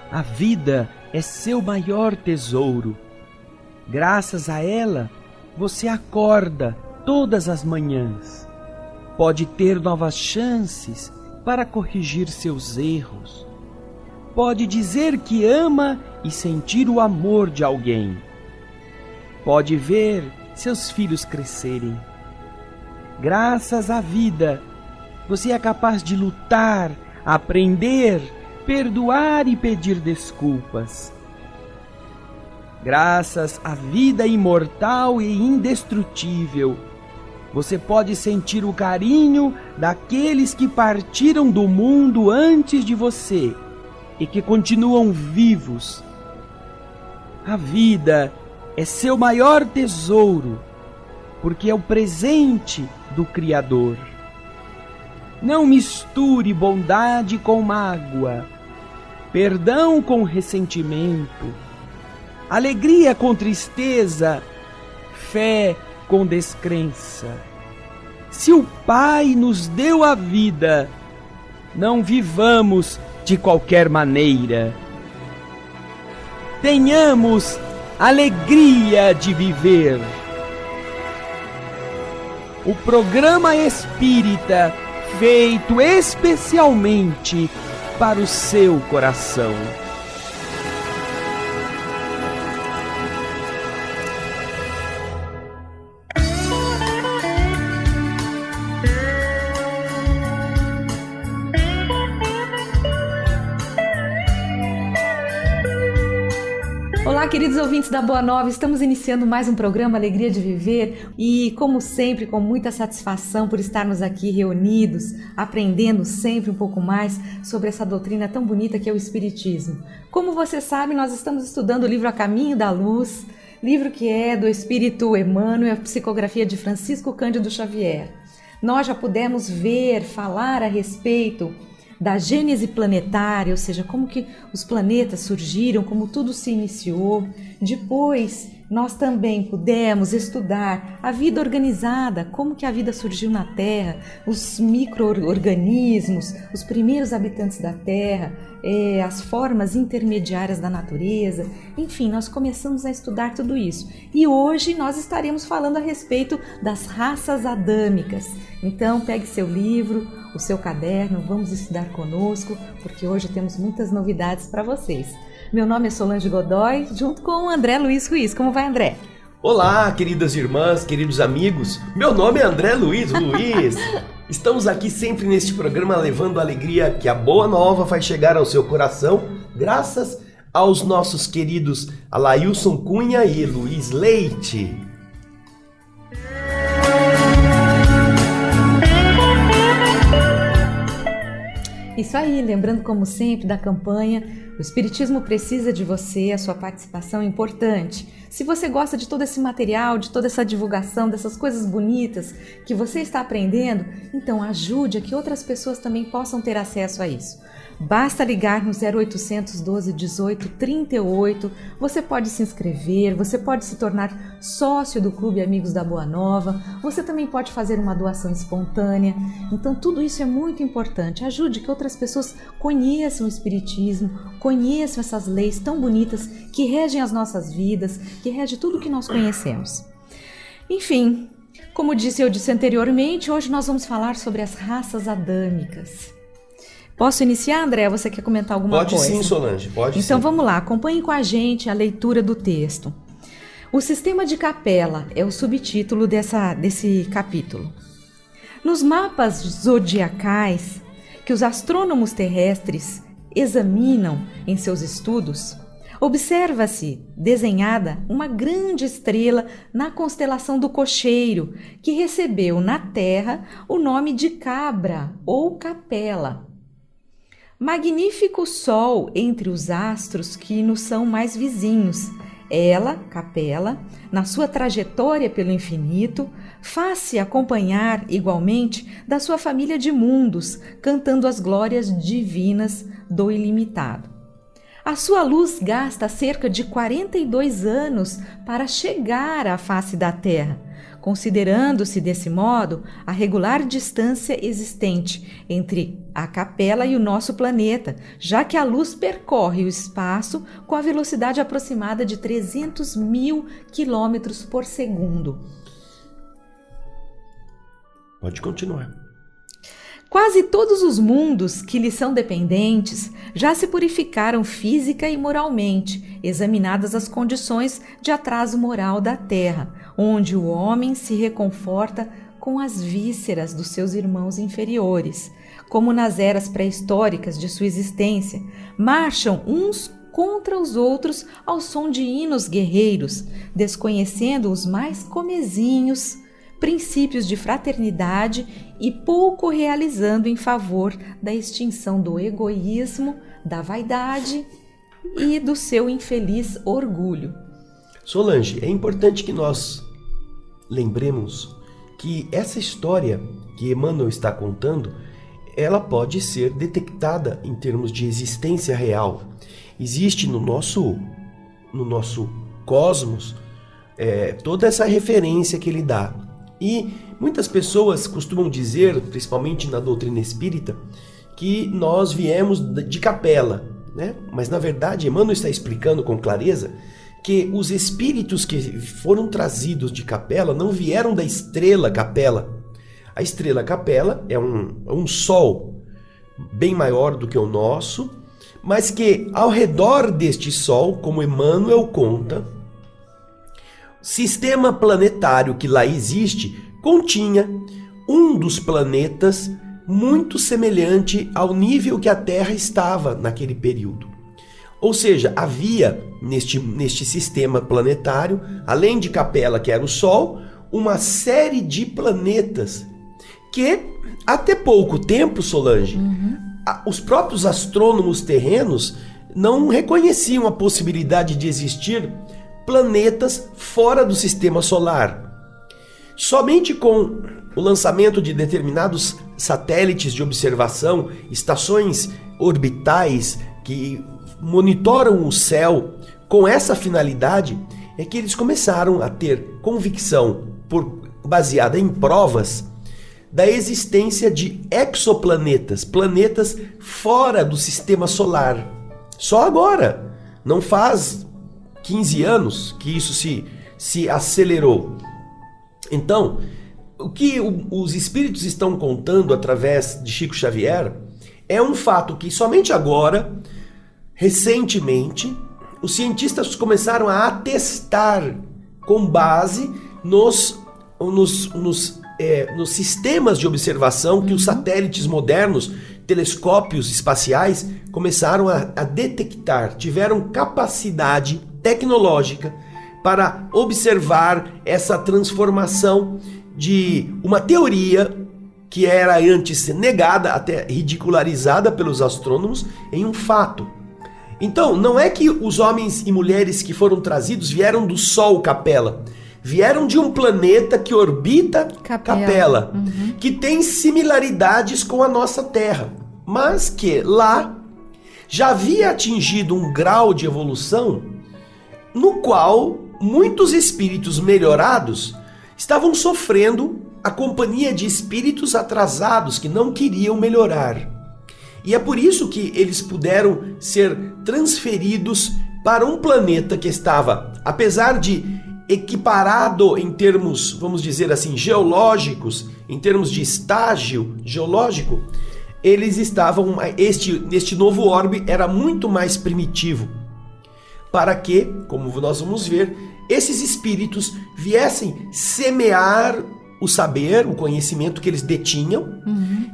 A vida é seu maior tesouro. Graças a ela, você acorda todas as manhãs. Pode ter novas chances para corrigir seus erros. Pode dizer que ama e sentir o amor de alguém. Pode ver seus filhos crescerem. Graças à vida, você é capaz de lutar, aprender, perdoar e pedir desculpas. Graças à vida imortal e indestrutível, você pode sentir o carinho daqueles que partiram do mundo antes de você e que continuam vivos. A vida é seu maior tesouro, porque é o presente do Criador. Não misture bondade com mágoa, perdão com ressentimento, alegria com tristeza, fé com descrença. Se o Pai nos deu a vida, não vivamos de qualquer maneira. Tenhamos alegria de viver. O programa espírita feito especialmente para o seu coração. Olá, queridos ouvintes da Boa Nova, estamos iniciando mais um programa Alegria de Viver e, como sempre, com muita satisfação por estarmos aqui reunidos, aprendendo sempre um pouco mais sobre essa doutrina tão bonita que é o Espiritismo. Como você sabe, nós estamos estudando o livro A Caminho da Luz, livro que é do Espírito Emmanuel, a psicografia de Francisco Cândido Xavier. Nós já pudemos ver, falar a respeito da gênese planetária, ou seja, como que os planetas surgiram, como tudo se iniciou. Depois, nós também pudemos estudar a vida organizada, como que a vida surgiu na Terra, os micro-organismos, os primeiros habitantes da Terra, as formas intermediárias da natureza. Enfim, nós começamos a estudar tudo isso. E hoje nós estaremos falando a respeito das raças adâmicas. Então, pegue seu livro, o seu caderno, vamos estudar conosco, porque hoje temos muitas novidades para vocês. Meu nome é Solange Godoy, junto com o André Luiz Ruiz. Como vai, André? Olá, queridas irmãs, queridos amigos. Meu nome é André Luiz. Estamos aqui sempre neste programa levando a alegria que a Boa Nova faz chegar ao seu coração, graças aos nossos queridos Alailson Cunha e Luiz Leite. Isso aí, lembrando como sempre da campanha O Espiritismo Precisa de Você, a sua participação é importante. Se você gosta de todo esse material, de toda essa divulgação, dessas coisas bonitas que você está aprendendo, então ajude a que outras pessoas também possam ter acesso a isso. Basta ligar no 0800 12 18 38, você pode se inscrever, você pode se tornar sócio do Clube Amigos da Boa Nova, você também pode fazer uma doação espontânea. Então tudo isso é muito importante, ajude que outras pessoas conheçam o Espiritismo, conheçam essas leis tão bonitas que regem as nossas vidas, que regem tudo que nós conhecemos. Enfim, como eu disse anteriormente, hoje nós vamos falar sobre as raças adâmicas. Posso iniciar, André? Você quer comentar alguma coisa? Pode sim, Solange, pode Então sim. Vamos lá, acompanhe com a gente a leitura do texto. O sistema de Capella é o subtítulo desse capítulo. Nos mapas zodiacais que os astrônomos terrestres examinam em seus estudos, observa-se desenhada uma grande estrela na constelação do Cocheiro, que recebeu na Terra o nome de Cabra ou Capella. Magnífico Sol entre os astros que nos são mais vizinhos. Ela, Capella, na sua trajetória pelo infinito, faz-se acompanhar igualmente da sua família de mundos, cantando as glórias divinas do ilimitado. A sua luz gasta cerca de 42 anos para chegar à face da Terra, considerando-se desse modo a regular distância existente entre a capela e o nosso planeta, já que a luz percorre o espaço com a velocidade aproximada de 300.000 quilômetros por segundo. Pode continuar. Quase todos os mundos que lhe são dependentes já se purificaram física e moralmente, examinadas as condições de atraso moral da Terra, onde o homem se reconforta com as vísceras dos seus irmãos inferiores, como nas eras pré-históricas de sua existência, marcham uns contra os outros ao som de hinos guerreiros, desconhecendo os mais comezinhos princípios de fraternidade e pouco realizando em favor da extinção do egoísmo, da vaidade e do seu infeliz orgulho. Solange, é importante que nós lembremos que essa história que Emmanuel está contando, ela pode ser detectada em termos de existência real. Existe no nosso cosmos toda essa referência que ele dá. E muitas pessoas costumam dizer, principalmente na doutrina espírita, que nós viemos de capela, né? Mas na verdade Emmanuel está explicando com clareza que os espíritos que foram trazidos de capela não vieram da estrela capela. A estrela capela é um sol bem maior do que o nosso, mas que ao redor deste sol, como Emmanuel conta, sistema planetário que lá existe continha um dos planetas muito semelhante ao nível que a Terra estava naquele período. Ou seja, havia neste sistema planetário, além de Capela, que era o Sol, uma série de planetas que até pouco tempo, Solange, os próprios astrônomos terrenos não reconheciam a possibilidade de existir planetas fora do sistema solar. Somente com o lançamento de determinados satélites de observação, estações orbitais que monitoram o céu com essa finalidade, é que eles começaram a ter convicção, baseada em provas, da existência de exoplanetas, planetas fora do sistema solar. Só agora, não faz 15 anos que isso se acelerou. Então, o que os espíritos estão contando através de Chico Xavier é um fato que somente agora, recentemente, os cientistas começaram a atestar com base nos sistemas de observação que os satélites modernos, telescópios espaciais, começaram a detectar, tiveram capacidade tecnológica para observar essa transformação de uma teoria que era antes negada, até ridicularizada pelos astrônomos, em um fato. Então, não é que os homens e mulheres que foram trazidos vieram do Sol Capela, vieram de um planeta que orbita Capela, que tem similaridades com a nossa Terra, mas que lá já havia atingido um grau de evolução no qual muitos espíritos melhorados estavam sofrendo a companhia de espíritos atrasados que não queriam melhorar. E é por isso que eles puderam ser transferidos para um planeta que estava, apesar de equiparado em termos, vamos dizer assim, geológicos, em termos de estágio geológico, eles estavam, este novo orbe era muito mais primitivo, para que, como nós vamos ver, esses espíritos viessem semear o saber, o conhecimento que eles detinham,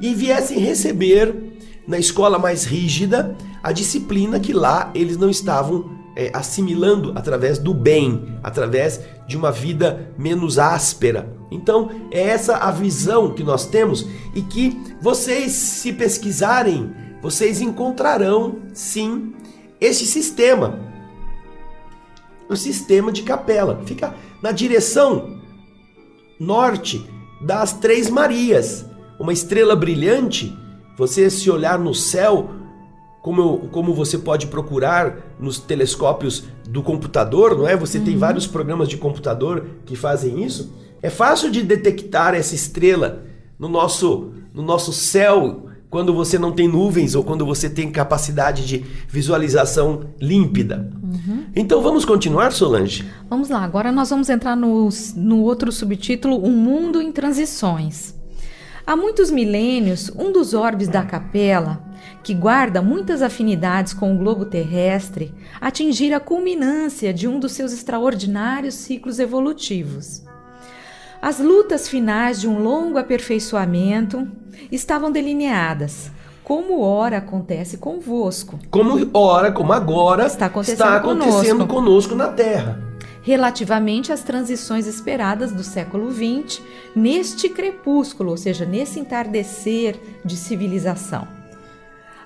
e viessem receber na escola mais rígida a disciplina que lá eles não estavam assimilando através do bem, através de uma vida menos áspera. Então é essa a visão que nós temos, e que vocês, se pesquisarem, vocês encontrarão sim esse sistema, o sistema de Capela. Fica na direção norte das Três Marias, uma estrela brilhante. Você, se olhar no céu, como você pode procurar nos telescópios do computador, não é? Você tem vários programas de computador que fazem isso. É fácil de detectar essa estrela no nosso céu quando você não tem nuvens ou quando você tem capacidade de visualização límpida. Então vamos continuar, Solange? Vamos lá, agora nós vamos entrar no outro subtítulo, Um Mundo em Transições. Há muitos milênios, um dos orbes da capela, que guarda muitas afinidades com o globo terrestre, atingira a culminância de um dos seus extraordinários ciclos evolutivos. As lutas finais de um longo aperfeiçoamento estavam delineadas, como ora acontece convosco. Como agora está acontecendo conosco na Terra. Relativamente às transições esperadas do século XX, neste crepúsculo, ou seja, nesse entardecer de civilização.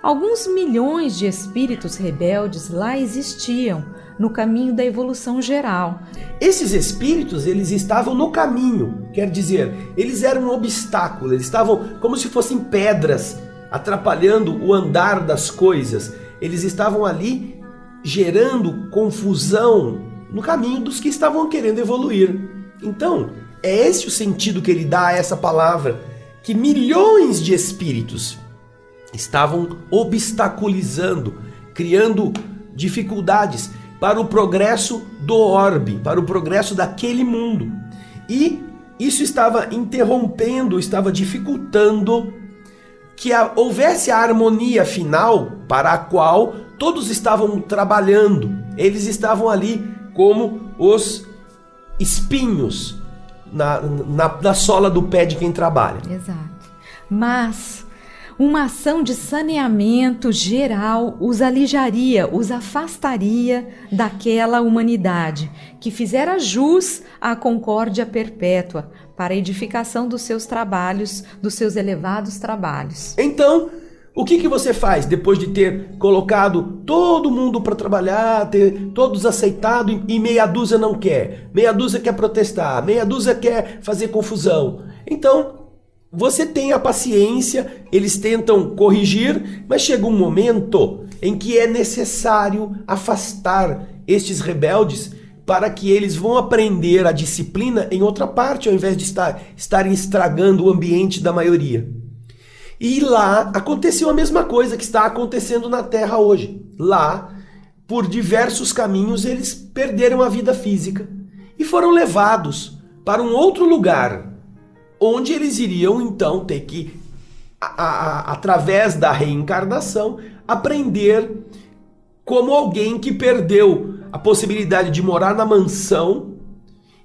Alguns milhões de espíritos rebeldes lá existiam, no caminho da evolução geral. Esses espíritos, eles estavam no caminho, quer dizer, eles eram um obstáculo, eles estavam como se fossem pedras, atrapalhando o andar das coisas. Eles estavam ali gerando confusão no caminho dos que estavam querendo evoluir. Então, é esse o sentido que ele dá a essa palavra, que milhões de espíritos estavam obstaculizando, criando dificuldades para o progresso do orbe, para o progresso daquele mundo. E isso estava interrompendo, estava dificultando que houvesse a harmonia final para a qual todos estavam trabalhando. Eles estavam ali como os espinhos na sola do pé de quem trabalha. Exato. Mas uma ação de saneamento geral os alijaria, os afastaria daquela humanidade que fizera jus à concórdia perpétua para a edificação dos seus trabalhos, dos seus elevados trabalhos. Então, o que você faz depois de ter colocado todo mundo para trabalhar, ter todos aceitado e meia dúzia não quer, meia dúzia quer protestar, meia dúzia quer fazer confusão? Então, você tem a paciência, eles tentam corrigir, mas chega um momento em que é necessário afastar estes rebeldes para que eles vão aprender a disciplina em outra parte, ao invés de estarem estragando o ambiente da maioria. E lá aconteceu a mesma coisa que está acontecendo na Terra hoje. Lá, por diversos caminhos, eles perderam a vida física e foram levados para um outro lugar, onde eles iriam então ter que, através da reencarnação, aprender como alguém que perdeu a possibilidade de morar na mansão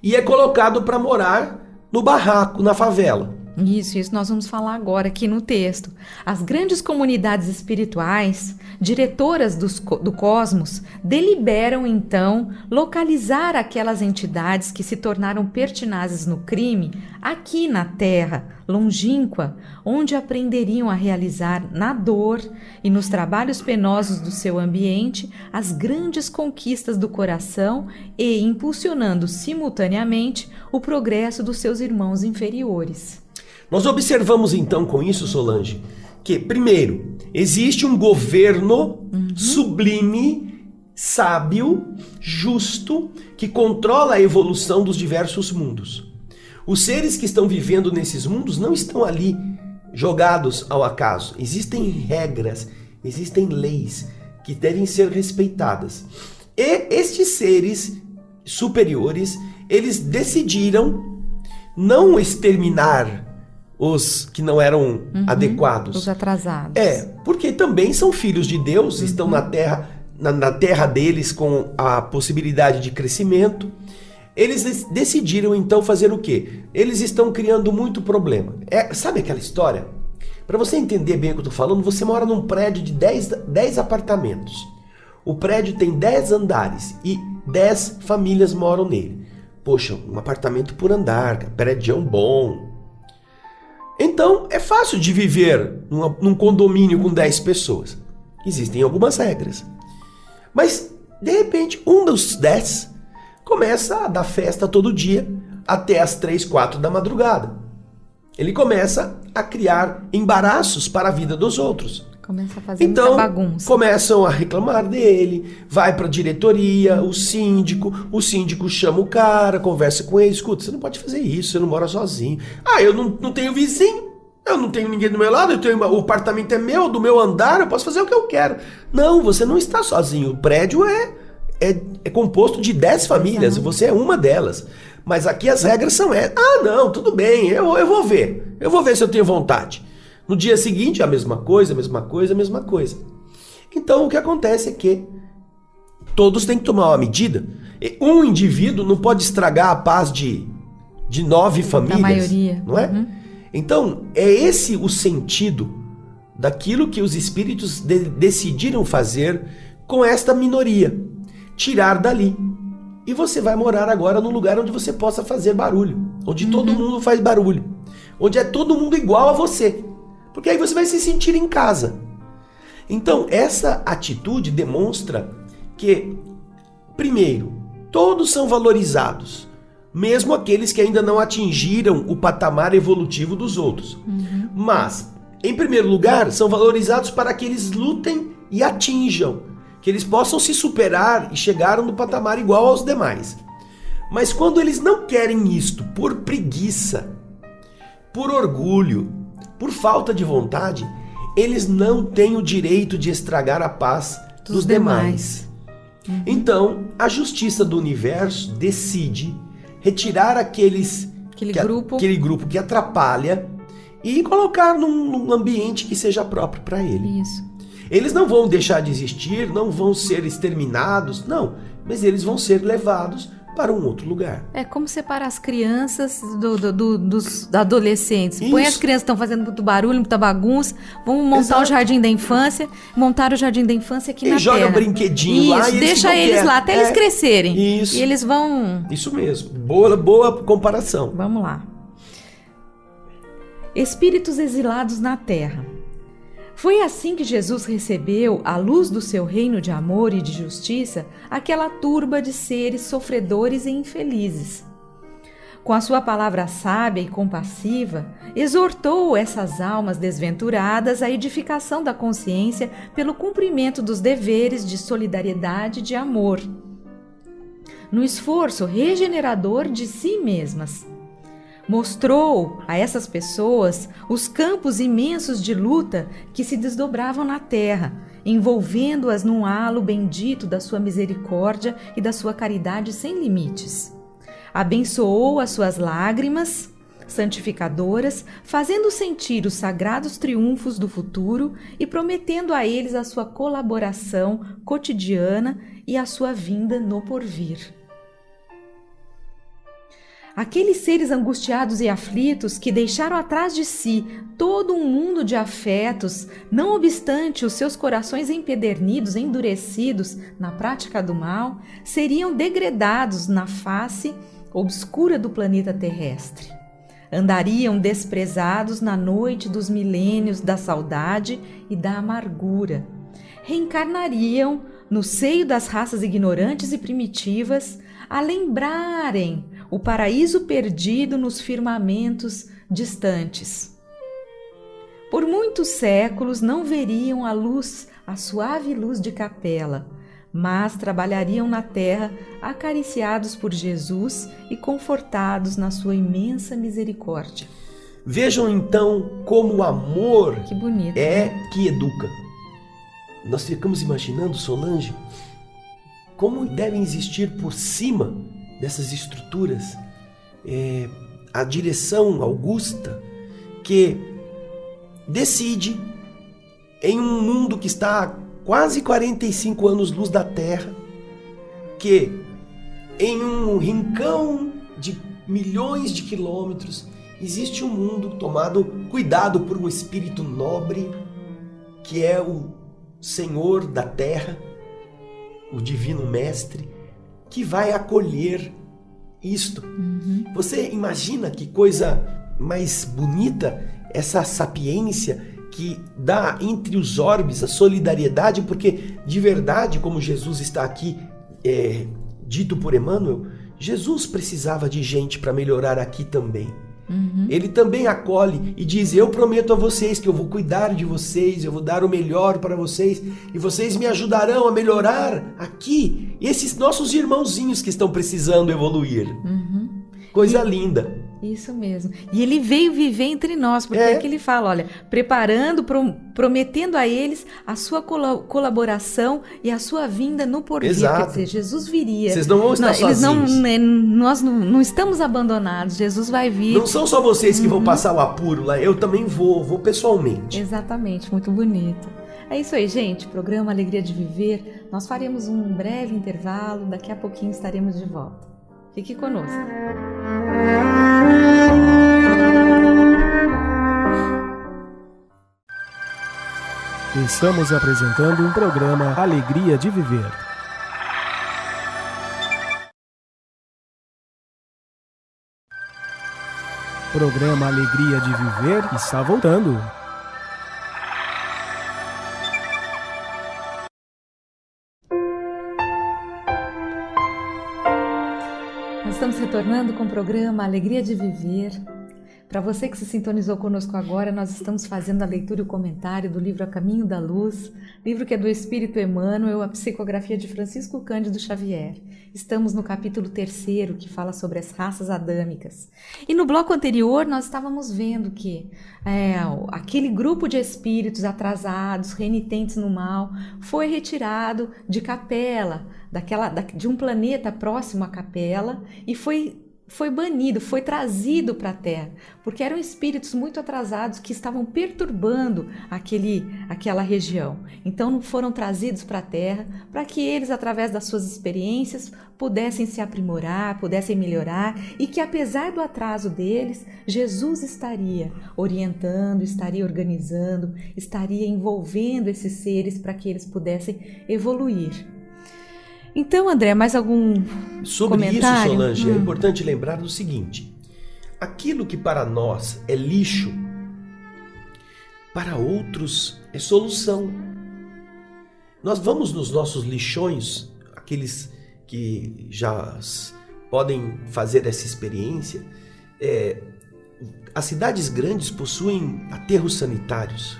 e é colocado para morar no barraco, na favela. Isso nós vamos falar agora aqui no texto. As grandes comunidades espirituais, diretoras do cosmos, deliberam então localizar aquelas entidades que se tornaram pertinazes no crime aqui na Terra, longínqua, onde aprenderiam a realizar na dor e nos trabalhos penosos do seu ambiente as grandes conquistas do coração e impulsionando simultaneamente o progresso dos seus irmãos inferiores. Nós observamos então com isso, Solange, que primeiro, existe um governo sublime, sábio, justo, que controla a evolução dos diversos mundos. Os seres que estão vivendo nesses mundos não estão ali jogados ao acaso. Existem regras, existem leis que devem ser respeitadas. E estes seres superiores, eles decidiram não exterminar os que não eram adequados. Os atrasados. Porque também são filhos de Deus, estão na terra deles com a possibilidade de crescimento. Eles decidiram então fazer o quê? Eles estão criando muito problema. Sabe aquela história? Para você entender bem o que eu estou falando, você mora num prédio de 10 apartamentos. O prédio tem 10 andares e 10 famílias moram nele. Poxa, um apartamento por andar, prédio bom. Então, é fácil de viver num condomínio com 10 pessoas. Existem algumas regras. Mas, de repente, um dos 10 começa a dar festa todo dia até as 3, 4 da madrugada. Ele começa a criar embaraços para a vida dos outros. Começa a fazer então, muita bagunça. Começam a reclamar dele, vai para a diretoria, o síndico chama o cara, conversa com ele, escuta, você não pode fazer isso, você não mora sozinho. Eu não tenho vizinho, eu não tenho ninguém do meu lado, o apartamento é meu, do meu andar, eu posso fazer o que eu quero. Não, você não está sozinho, o prédio é composto de 10 famílias, Exato. você é uma delas. Mas aqui as regras são não, tudo bem, eu vou ver se eu tenho vontade. No dia seguinte, a mesma coisa. Então, o que acontece é que todos têm que tomar uma medida. Um indivíduo não pode estragar a paz de 9 famílias. Da maioria. Não é? Uhum. Então, é esse o sentido daquilo que os espíritos decidiram fazer com esta minoria. Tirar dali. E você vai morar agora num lugar onde você possa fazer barulho. Onde todo mundo faz barulho. Onde é todo mundo igual a você. Porque aí você vai se sentir em casa. Então, essa atitude demonstra que, primeiro, todos são valorizados, mesmo aqueles que ainda não atingiram o patamar evolutivo dos outros. Mas, em primeiro lugar, são valorizados para que eles lutem e atinjam, que eles possam se superar e chegar no patamar igual aos demais. Mas quando eles não querem isto por preguiça, por orgulho, por falta de vontade, eles não têm o direito de estragar a paz dos demais. Então, a justiça do universo decide retirar aquele grupo que atrapalha e colocar num ambiente que seja próprio para ele. Isso. Eles não vão deixar de existir, não vão ser exterminados, não, mas eles vão ser levados para um outro lugar. É como separar as crianças dos adolescentes. Isso. Põe as crianças que estão fazendo muito barulho, muita bagunça, vamos montar Exato. o jardim da infância, montar o jardim da infância aqui na joga Terra. brinquedinho lá e eles deixa ficam eles quietos. lá até eles crescerem. Isso. E eles vão... Isso mesmo. Boa comparação. Vamos lá. Espíritos exilados na Terra. Foi assim que Jesus recebeu, à luz do seu reino de amor e de justiça, aquela turba de seres sofredores e infelizes. Com a sua palavra sábia e compassiva, exortou essas almas desventuradas à edificação da consciência pelo cumprimento dos deveres de solidariedade e de amor, no esforço regenerador de si mesmas. Mostrou a essas pessoas os campos imensos de luta que se desdobravam na terra, envolvendo-as num halo bendito da sua misericórdia e da sua caridade sem limites. Abençoou as suas lágrimas santificadoras, fazendo sentir os sagrados triunfos do futuro e prometendo a eles a sua colaboração cotidiana e a sua vinda no porvir. Aqueles seres angustiados e aflitos que deixaram atrás de si todo um mundo de afetos, não obstante os seus corações empedernidos, endurecidos na prática do mal, seriam degredados na face obscura do planeta terrestre. Andariam desprezados na noite dos milênios da saudade e da amargura. Reencarnariam no seio das raças ignorantes e primitivas, a lembrarem o paraíso perdido nos firmamentos distantes. Por muitos séculos não veriam a suave luz de Capela, mas trabalhariam na terra acariciados por Jesus e confortados na sua imensa misericórdia. Vejam então como o amor Que bonito, que educa. Nós ficamos imaginando, Solange, como devem existir por cima dessas estruturas a direção augusta que decide em um mundo que está a quase 45 anos-luz da Terra, que em um rincão de milhões de quilômetros existe um mundo cuidado por um espírito nobre, que é o Senhor da Terra, o Divino Mestre, que vai acolher isto. Você imagina que coisa mais bonita essa sapiência que dá entre os orbes a solidariedade, porque de verdade, como Jesus está aqui dito por Emmanuel, Jesus precisava de gente para melhorar aqui também. Ele também acolhe e diz: eu prometo a vocês que eu vou cuidar de vocês, eu vou dar o melhor para vocês e vocês me ajudarão a melhorar aqui esses nossos irmãozinhos que estão precisando evoluir. Coisa linda. Isso mesmo. E ele veio viver entre nós, porque é que ele fala, olha, preparando, prometendo a eles a sua colaboração e a sua vinda no porvir. Exato. Quer dizer, Jesus viria. Vocês não vão estar sozinhos. Nós não estamos abandonados, Jesus vai vir. Não são só vocês que vão passar o apuro lá, eu também vou pessoalmente. Exatamente, muito bonito. É isso aí, gente. Programa Alegria de Viver. Nós faremos um breve intervalo, daqui a pouquinho estaremos de volta. Fique conosco. Estamos apresentando o programa Alegria de Viver. Programa Alegria de Viver está voltando. Nós estamos retornando com o programa Alegria de Viver. Para você que se sintonizou conosco agora, nós estamos fazendo a leitura e o comentário do livro A Caminho da Luz, livro que é do Espírito Emmanuel, a psicografia de Francisco Cândido Xavier. Estamos no capítulo 3º, que fala sobre as raças adâmicas. E no bloco anterior, nós estávamos vendo que aquele grupo de espíritos atrasados, renitentes no mal, foi retirado de Capela, de um planeta próximo à Capela, e foi banido, foi trazido para a Terra, porque eram espíritos muito atrasados que estavam perturbando aquela região. Então foram trazidos para a Terra para que eles, através das suas experiências, pudessem se aprimorar, pudessem melhorar, e que apesar do atraso deles, Jesus estaria orientando, estaria organizando, estaria envolvendo esses seres para que eles pudessem evoluir. Então, André, mais algum sobre comentário? Isso, Solange, é importante lembrar do seguinte: aquilo que para nós é lixo, para outros é solução. Nós vamos nos nossos lixões, aqueles que já podem fazer essa experiência, as cidades grandes possuem aterros sanitários.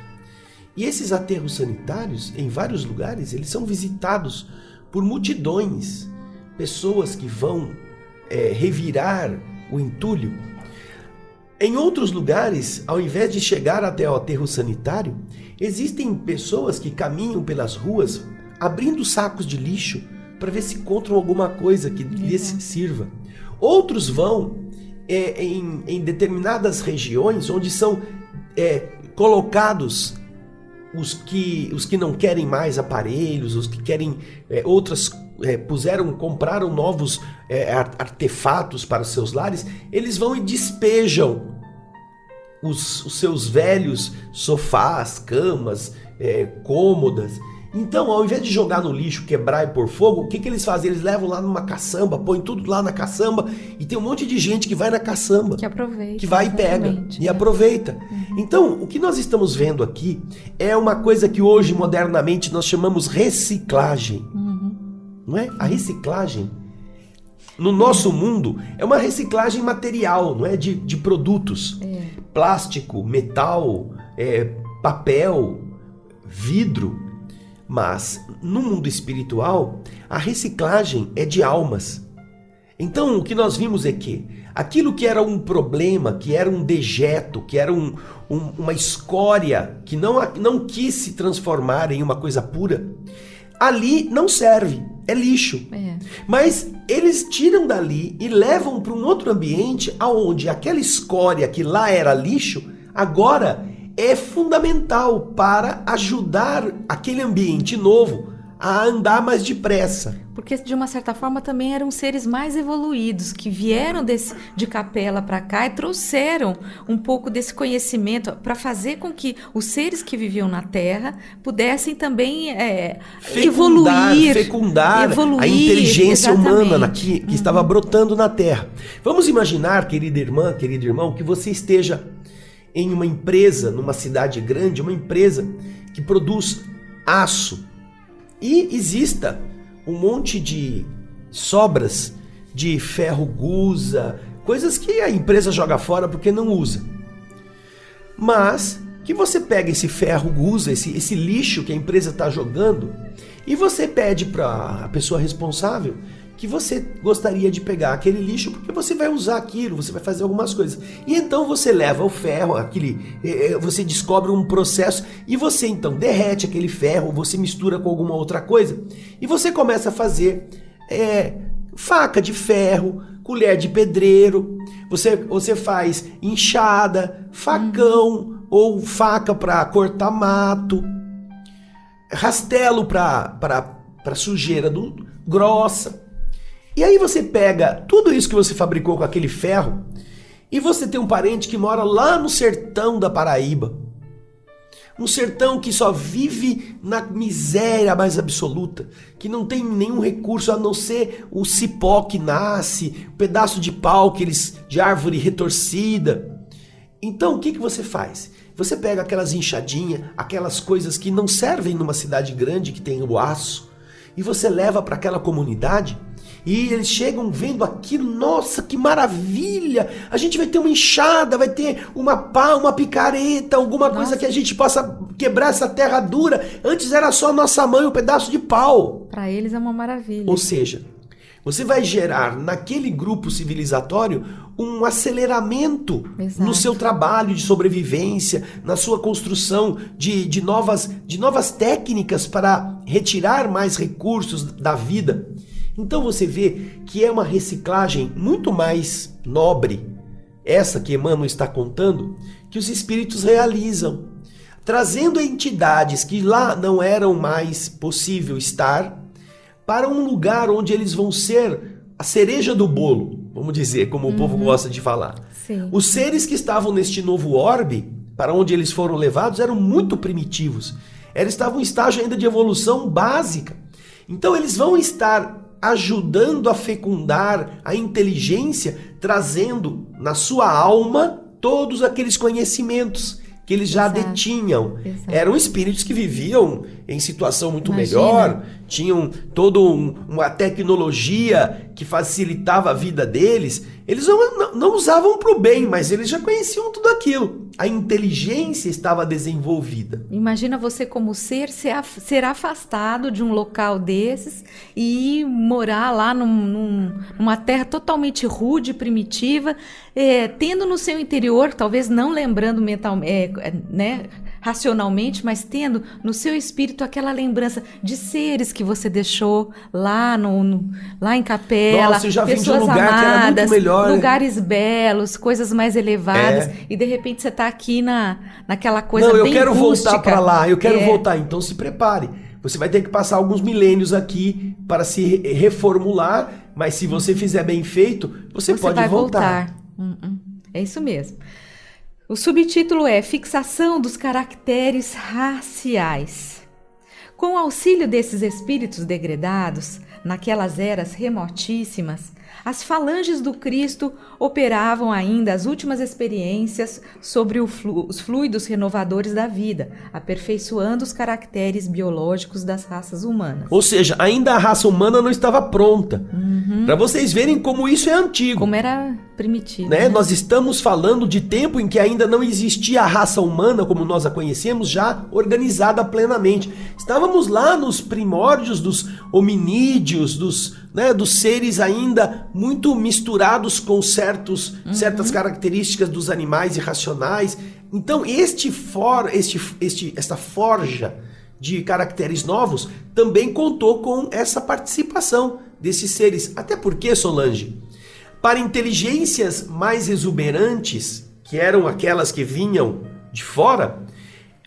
E esses aterros sanitários, em vários lugares, eles são visitados por multidões, pessoas que vão revirar o entulho. Em outros lugares, ao invés de chegar até o aterro sanitário, existem pessoas que caminham pelas ruas abrindo sacos de lixo para ver se encontram alguma coisa que lhes sirva. Outros vão em determinadas regiões onde são colocados os que não querem mais aparelhos, os que querem compraram novos artefatos para os seus lares, eles vão e despejam os seus velhos sofás, camas, cômodas. Então, ao invés de jogar no lixo, quebrar e pôr fogo, o que eles fazem? Eles levam lá numa caçamba, põem tudo lá na caçamba, e tem um monte de gente que vai na caçamba, que aproveita, que vai e pega, e aproveita. Então, o que nós estamos vendo aqui é uma coisa que hoje, modernamente, nós chamamos reciclagem. Não é? A reciclagem, no nosso mundo, é uma reciclagem material, não é? De produtos. Plástico, metal, papel, vidro. Mas, no mundo espiritual, a reciclagem é de almas. Então, o que nós vimos é que aquilo que era um problema, que era um dejeto, que era uma escória, que não quis se transformar em uma coisa pura, ali não serve, é lixo. Mas eles tiram dali e levam para um outro ambiente onde aquela escória que lá era lixo, agora é fundamental para ajudar aquele ambiente novo a andar mais depressa. Porque, de uma certa forma, também eram seres mais evoluídos, que vieram de Capela para cá e trouxeram um pouco desse conhecimento para fazer com que os seres que viviam na Terra pudessem também fecundar a inteligência humana que estava brotando na Terra. Vamos imaginar, querida irmã, querido irmão, que você esteja em uma empresa, numa cidade grande, uma empresa que produz aço, e exista um monte de sobras de ferro gusa, coisas que a empresa joga fora porque não usa. Mas que você pega esse ferro, usa esse lixo que a empresa está jogando, e você pede para a pessoa responsável que você gostaria de pegar aquele lixo porque você vai usar aquilo, você vai fazer algumas coisas. E então você leva o ferro, você descobre um processo e você então derrete aquele ferro, você mistura com alguma outra coisa e você começa a fazer faca de ferro, colher de pedreiro, você faz enxada, facão ou faca para cortar mato, rastelo para sujeira grossa. E aí você pega tudo isso que você fabricou com aquele ferro e você tem um parente que mora lá no sertão da Paraíba. Um sertão que só vive na miséria mais absoluta, que não tem nenhum recurso a não ser o cipó que nasce, um pedaço de pau de árvore retorcida. Então o que você faz? Você pega aquelas enxadinhas, aquelas coisas que não servem numa cidade grande que tem o aço, e você leva para aquela comunidade. E eles chegam vendo aquilo, nossa, que maravilha! A gente vai ter uma enxada, vai ter uma pá, uma picareta, alguma coisa que a gente possa quebrar essa terra dura. Antes era só nossa mãe, um pedaço de pau. Para eles é uma maravilha. Ou seja, você vai gerar naquele grupo civilizatório um aceleramento no seu trabalho de sobrevivência, na sua construção de novas técnicas para retirar mais recursos da vida. Então você vê que é uma reciclagem muito mais nobre, essa que Emmanuel está contando, que os espíritos realizam, trazendo entidades que lá não eram mais possível estar, para um lugar onde eles vão ser a cereja do bolo, vamos dizer, como o povo gosta de falar. Sim. Os seres que estavam neste novo orbe, para onde eles foram levados, eram muito primitivos. Eles estavam em estágio ainda de evolução básica. Então eles vão estar ajudando a fecundar a inteligência, trazendo na sua alma todos aqueles conhecimentos que eles já detinham. Eram espíritos que viviam em situação muito melhor, tinham toda uma tecnologia que facilitava a vida deles. Eles não usavam para o bem, mas eles já conheciam tudo aquilo. A inteligência estava desenvolvida. Imagina você como ser afastado de um local desses e morar lá numa terra totalmente rude, primitiva, tendo no seu interior, talvez não lembrando racionalmente, mas tendo no seu espírito aquela lembrança de seres que você deixou lá em Capela. Nossa, eu já vim de um pessoas lugar amadas, que era muito melhor. Lugares belos, coisas mais elevadas, e de repente você está aqui naquela coisa bem rústica. Não, eu quero voltar para lá, eu quero voltar, então se prepare. Você vai ter que passar alguns milênios aqui para se reformular, mas se você fizer bem feito, você pode vai voltar. É isso mesmo. O subtítulo é Fixação dos Caracteres Raciais. Com o auxílio desses espíritos degredados, naquelas eras remotíssimas, as falanges do Cristo operavam ainda as últimas experiências sobre os fluidos renovadores da vida, aperfeiçoando os caracteres biológicos das raças humanas. Ou seja, ainda a raça humana não estava pronta. Para vocês verem como isso é antigo. Como era primitivo. Né? Nós estamos falando de tempo em que ainda não existia a raça humana como nós a conhecemos, já organizada plenamente. Estávamos lá nos primórdios dos hominídeos, dos seres ainda muito misturados com certas características dos animais irracionais. Então esta forja de caracteres novos também contou com essa participação desses seres. Até porque, Solange, para inteligências mais exuberantes, que eram aquelas que vinham de fora,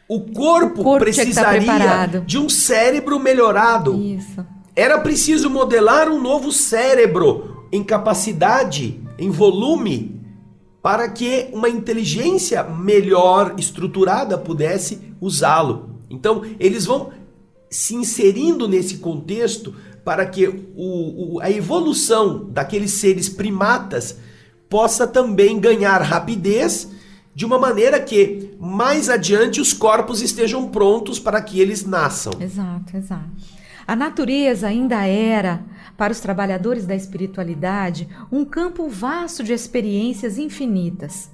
o corpo precisaria de um cérebro melhorado. Isso. Era preciso modelar um novo cérebro em capacidade, em volume, para que uma inteligência melhor estruturada pudesse usá-lo. Então, eles vão se inserindo nesse contexto para que a evolução daqueles seres primatas possa também ganhar rapidez, de uma maneira que mais adiante os corpos estejam prontos para que eles nasçam. Exato. A natureza ainda era, para os trabalhadores da espiritualidade, um campo vasto de experiências infinitas.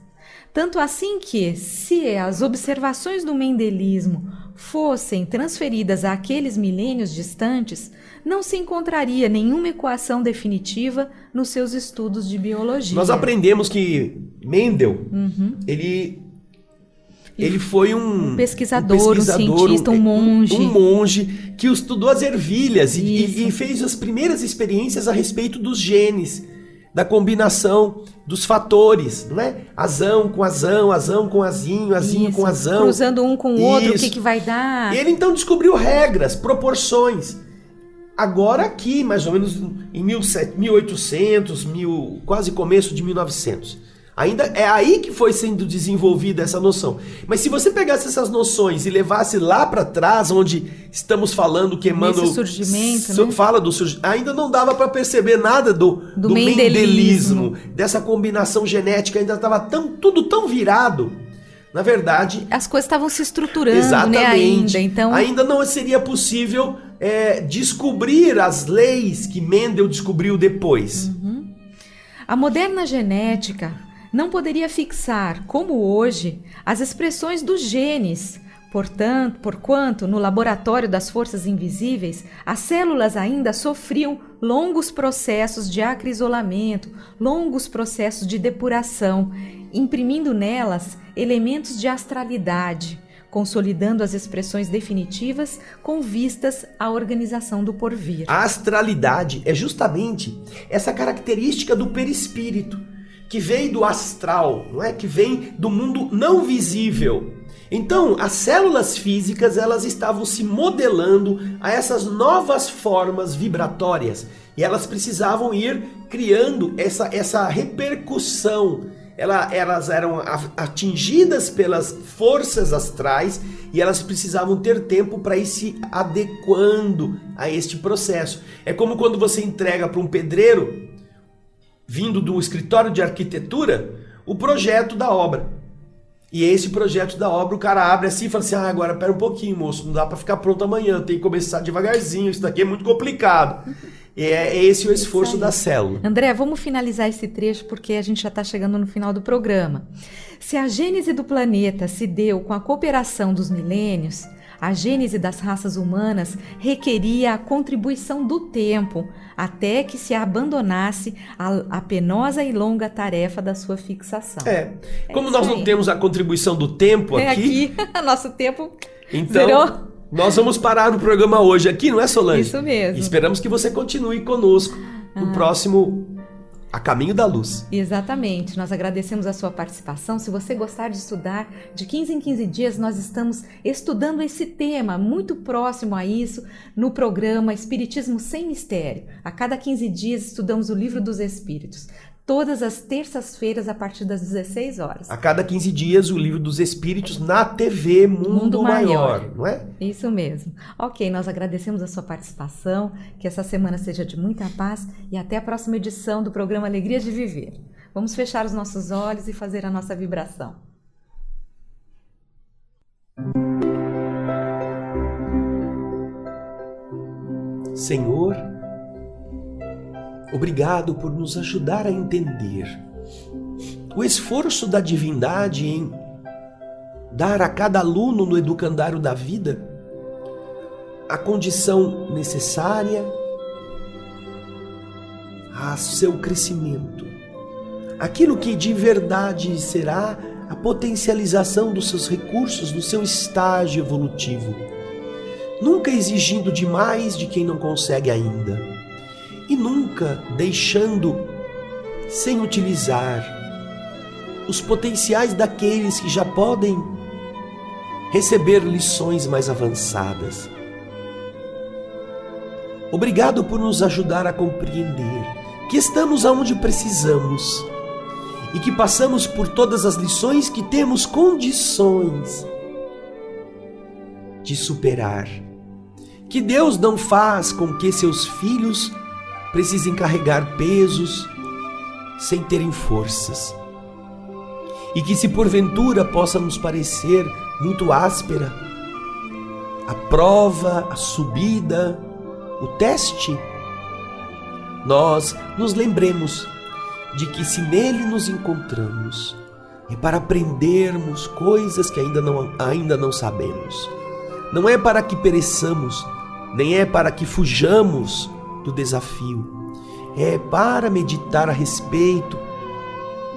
Tanto assim que, se as observações do mendelismo fossem transferidas àqueles milênios distantes, não se encontraria nenhuma equação definitiva nos seus estudos de biologia. Nós aprendemos que Mendel, ele foi um pesquisador, um cientista, um monge. Um monge que estudou as ervilhas e fez as primeiras experiências a respeito dos genes, da combinação dos fatores, não é? Azão com azão, azão com azinho, azinho com azão. Cruzando um com o outro, o que vai dar? Ele então descobriu regras, proporções. Agora aqui, mais ou menos em 1800, quase começo de 1900. Ainda é aí que foi sendo desenvolvida essa noção. Mas se você pegasse essas noções e levasse lá para trás, onde estamos falando que Emmanuel surgimento, né? fala do surgimento, ainda não dava para perceber nada do mendelismo, dessa combinação genética, ainda estava tudo tão virado. Na verdade, as coisas estavam se estruturando, exatamente, né, então ainda não seria possível descobrir as leis que Mendel descobriu depois. A moderna genética não poderia fixar, como hoje, as expressões dos genes. Porquanto, no laboratório das forças invisíveis, as células ainda sofriam longos processos de acrisolamento, longos processos de depuração, imprimindo nelas elementos de astralidade, consolidando as expressões definitivas com vistas à organização do porvir. A astralidade é justamente essa característica do perispírito, que vem do astral, não é? Que vem do mundo não visível. Então, as células físicas, elas estavam se modelando a essas novas formas vibratórias, e elas precisavam ir criando essa repercussão. Elas eram atingidas pelas forças astrais e elas precisavam ter tempo para ir se adequando a este processo. É como quando você entrega para um pedreiro, vindo do escritório de arquitetura, o projeto da obra. E esse projeto da obra, o cara abre assim e fala assim: agora pera um pouquinho, moço, não dá para ficar pronto amanhã, tem que começar devagarzinho, isso daqui é muito complicado. É esse o esforço da célula. André, vamos finalizar esse trecho porque a gente já está chegando no final do programa. Se a gênese do planeta se deu com a cooperação dos milênios, a gênese das raças humanas requeria a contribuição do tempo até que se abandonasse a penosa e longa tarefa da sua fixação. Como nós não temos a contribuição do tempo aqui... nosso tempo então, zerou. Nós vamos parar o programa hoje aqui, não é, Solange? Isso mesmo. E esperamos que você continue conosco no próximo A Caminho da Luz. Exatamente. Nós agradecemos a sua participação. Se você gostar de estudar, de 15 em 15 dias nós estamos estudando esse tema muito próximo a isso no programa Espiritismo Sem Mistério. A cada 15 dias estudamos o Livro dos Espíritos. Todas as terças-feiras a partir das 16 horas. A cada 15 dias o Livro dos Espíritos na TV Mundo Maior, não é? Isso mesmo. Ok, nós agradecemos a sua participação, que essa semana seja de muita paz e até a próxima edição do programa Alegria de Viver. Vamos fechar os nossos olhos e fazer a nossa vibração. Senhor, obrigado por nos ajudar a entender o esforço da divindade em dar a cada aluno no educandário da vida a condição necessária a seu crescimento. Aquilo que de verdade será a potencialização dos seus recursos no seu estágio evolutivo, nunca exigindo demais de quem não consegue ainda. E nunca deixando sem utilizar os potenciais daqueles que já podem receber lições mais avançadas. Obrigado por nos ajudar a compreender que estamos aonde precisamos e que passamos por todas as lições que temos condições de superar. Que Deus não faz com que seus filhos precisem carregar pesos sem terem forças. E que se porventura possa nos parecer muito áspera a prova, a subida, o teste, nós nos lembremos de que se nele nos encontramos, é para aprendermos coisas que ainda não sabemos. Não é para que pereçamos, nem é para que fujamos do desafio. É para meditar a respeito,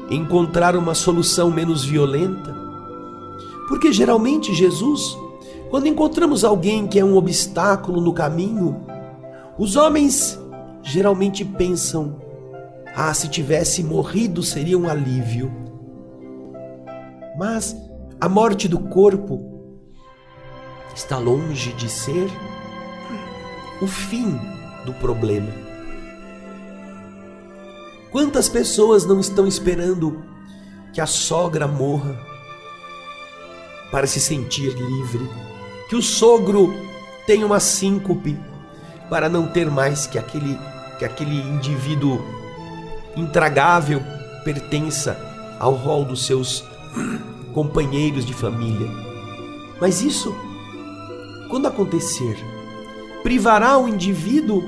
encontrar uma solução menos violenta. Porque geralmente, Jesus, quando encontramos alguém que é um obstáculo no caminho, os homens geralmente pensam: se tivesse morrido seria um alívio. Mas a morte do corpo está longe de ser o fim do problema. Quantas pessoas não estão esperando que a sogra morra para se sentir livre, que o sogro tenha uma síncope para não ter mais que aquele indivíduo intragável pertença ao rol dos seus companheiros de família. Mas isso, quando acontecer, privará o indivíduo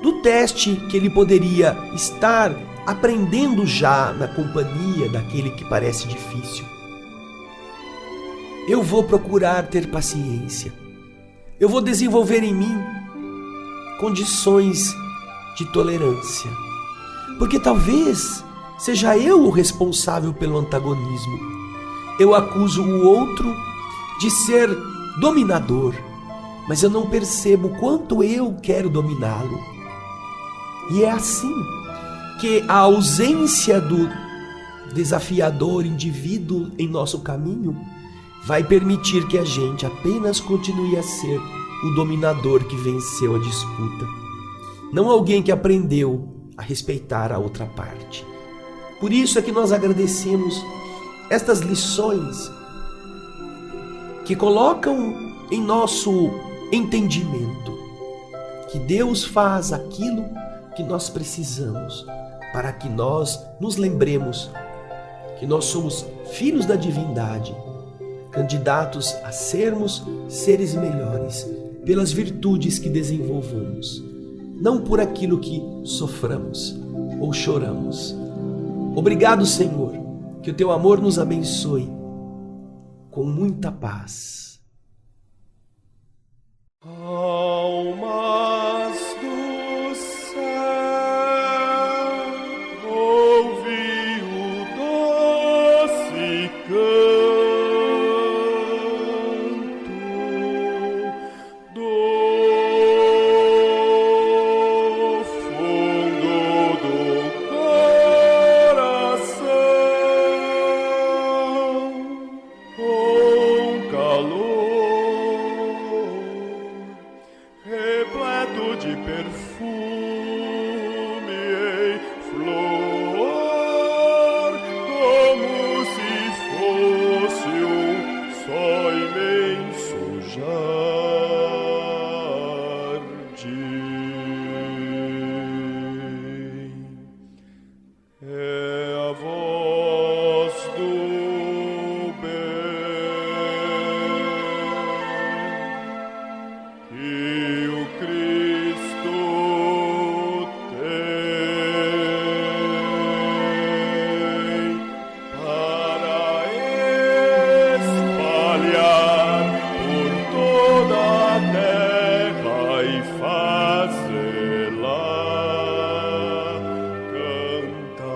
do teste que ele poderia estar aprendendo já na companhia daquele que parece difícil. Eu vou procurar ter paciência. Eu vou desenvolver em mim condições de tolerância. Porque talvez seja eu o responsável pelo antagonismo. Eu acuso o outro de ser dominador, mas eu não percebo quanto eu quero dominá-lo. E é assim que a ausência do desafiador indivíduo em nosso caminho vai permitir que a gente apenas continue a ser o dominador que venceu a disputa, não alguém que aprendeu a respeitar a outra parte. Por isso é que nós agradecemos estas lições que colocam em nosso entendimento que Deus faz aquilo que nós precisamos para que nós nos lembremos que nós somos filhos da divindade, candidatos a sermos seres melhores pelas virtudes que desenvolvamos, não por aquilo que soframos ou choramos. Obrigado, Senhor, que o teu amor nos abençoe com muita paz. Almas do céu, ouvi o doce canto do fundo do coração, com calor repleto de perfume em flor, como se fosse um só imenso jardim. É a voz do bem que o Cristo tem para espalhar por toda a terra e fazê-la cantar.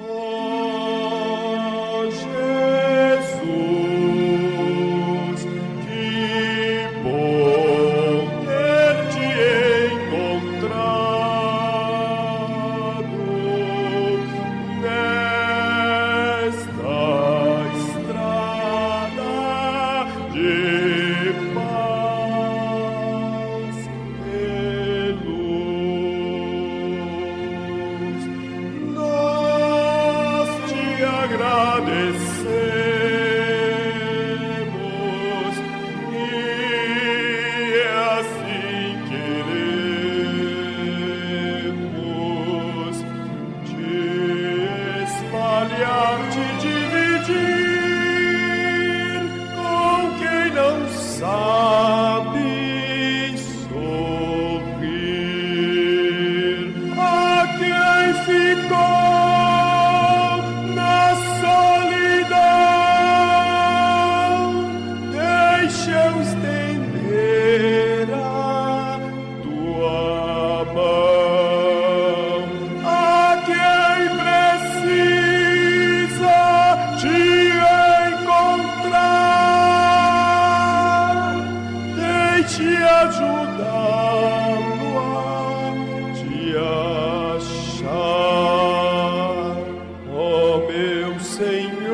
Oh, Jesus, que bom ter-te encontrado nesta estrada de paz e luz. Nós te agradecemos e assim queremos te espalhar, te dividir com quem não estender a tua mão a quem precisa te encontrar. Deixe ajudá-lo a te achar, ó meu Senhor.